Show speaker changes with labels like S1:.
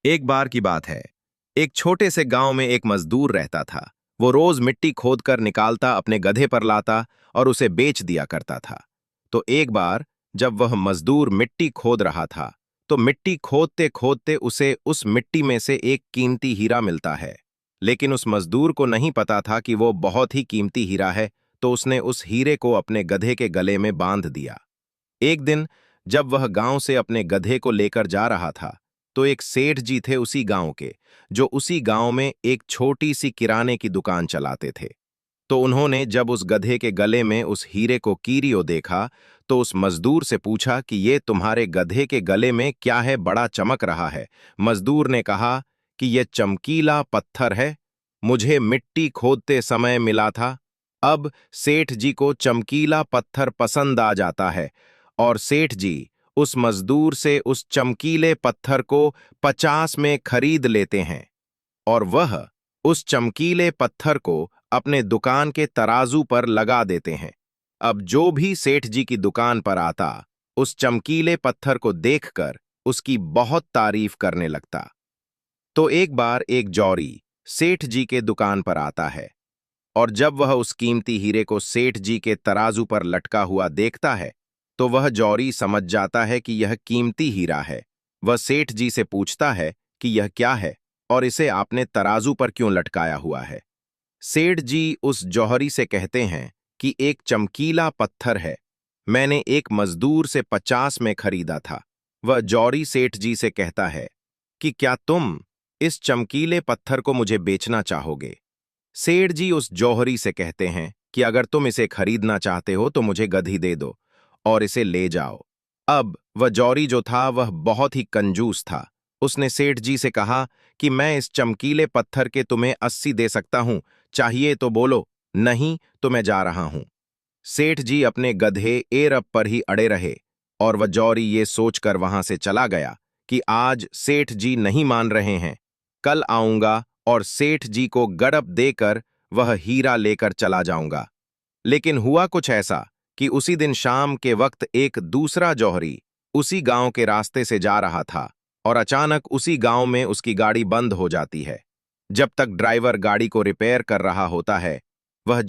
S1: एक बार की बात है। एक छोटे से गांव में एक मजदूर रहता था। वो रोज मिट्टी खोद कर निकालता, अपने गधे पर लाता और उसे बेच दिया करता था। तो एक बार जब वह मजदूर मिट्टी खोद रहा था, तो मिट्टी खोदते खोदते उसे उस मिट्टी में से एक कीमती हीरा मिलता है। लेकिन उस मजदूर को नहीं पता था कि वो बहुत ही कीमती हीरा है। तो उसने उस हीरे को अपने गधे के गले में बांध दिया। एक दिन जब वह गांव से अपने गधे को लेकर जा रहा था, तो एक सेठ जी थे उसी गांव के, जो उसी गांव में एक छोटी सी किराने की दुकान चलाते थे। तो उन्होंने जब उस गधे के गले में उस हीरे को कीरियो देखा, तो उस मजदूर से पूछा कि ये तुम्हारे गधे के गले में क्या है, बड़ा चमक रहा है। मजदूर ने कहा कि यह चमकीला पत्थर है, मुझे मिट्टी खोदते समय मिला था। अब सेठ जी को चमकीला पत्थर पसंद आ जाता है, और सेठ जी उस मजदूर से उस चमकीले पत्थर को 50 में खरीद लेते हैं। और वह उस चमकीले पत्थर को अपने दुकान के तराजू पर लगा देते हैं। अब जो भी सेठ जी की दुकान पर आता, उस चमकीले पत्थर को देखकर उसकी बहुत तारीफ करने लगता। तो एक बार एक जौहरी सेठ जी के दुकान पर आता है, और जब वह उस कीमती हीरे को सेठ जी के तराजू पर लटका हुआ देखता है, तो वह जौहरी समझ जाता है कि यह कीमती हीरा है। वह सेठ जी से पूछता है कि यह क्या है और इसे आपने तराजू पर क्यों लटकाया हुआ है। सेठ जी उस जौहरी से कहते हैं कि एक चमकीला पत्थर है, मैंने एक मजदूर से 50 में खरीदा था। वह जौहरी सेठ जी से कहता है कि क्या तुम इस चमकीले पत्थर को मुझे बेचना चाहोगे। सेठ जी उस जौहरी से कहते हैं कि अगर तुम इसे खरीदना चाहते हो तो मुझे गधी दे दो और इसे ले जाओ। अब वह जौहरी जो था वह बहुत ही कंजूस था। उसने सेठ जी से कहा कि मैं इस चमकीले पत्थर के तुम्हें 80 दे सकता हूं, चाहिए तो बोलो, नहीं तो मैं जा रहा हूं। सेठ जी अपने गधे एरब पर ही अड़े रहे, और वह जौहरी ये सोचकर वहां से चला गया कि आज सेठ जी नहीं मान रहे हैं, कल आऊंगा और सेठ जी को गड़प देकर वह हीरा लेकर चला जाऊंगा। लेकिन हुआ कुछ ऐसा कि उसी दिन शाम के वक्त एक दूसरा जौहरी उसी गांव के रास्ते से जा रहा था, और अचानक उसी गांव में उसकी गाड़ी बंद हो जाती है। जब तक ड्राइवर गाड़ी को रिपेयर कर रहा होता है, वह